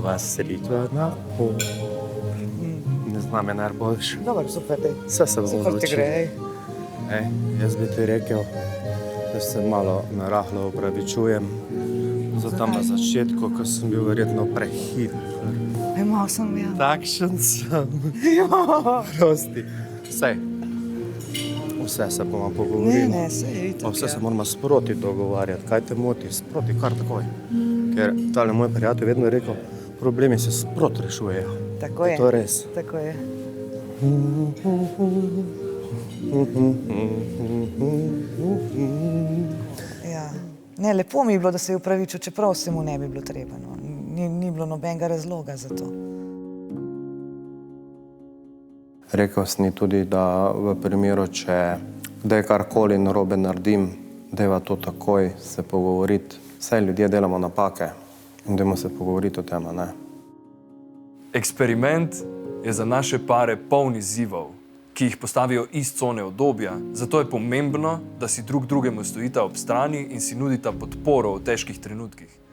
Sva srečna. Ne znam je najboljši. Dobro, super, dej. Vse se bo Super ti naučil. gre, ej. Jaz bi ti rekel, da se malo narahlo opravičujem. Zato na začetku, ko sem bil verjetno prehiter. Ej, malo sem, ja. Takšen sem. Prosti. Vse se bomo pogovorili. Ne, sej, Pa vse se moramo sproti dogovarjati. Kaj te moti? Sproti, kar takoj. Ker tale moj prijatelj vedno rekel, problemi se sproti rešujejo. Tako je. To je res. Tako je. Ja. Ne, lepo mi je bilo, da se je upravičil, čeprav se mu ne bi bilo treba. No. Ni bilo nobenega razloga za to. Rekel sem tudi, da v primeru, če kdaj karkoli narobe naredim, dajva to takoj se pogovoriti. Vse ljudje delamo napake in dajmo se pogovoriti o tem, ne? Eksperiment je za naše pare poln izzivov, ki jih postavijo iz cone udobja, zato je pomembno, da si drug drugemu stojita ob strani in si nudita podporo v težkih trenutkih.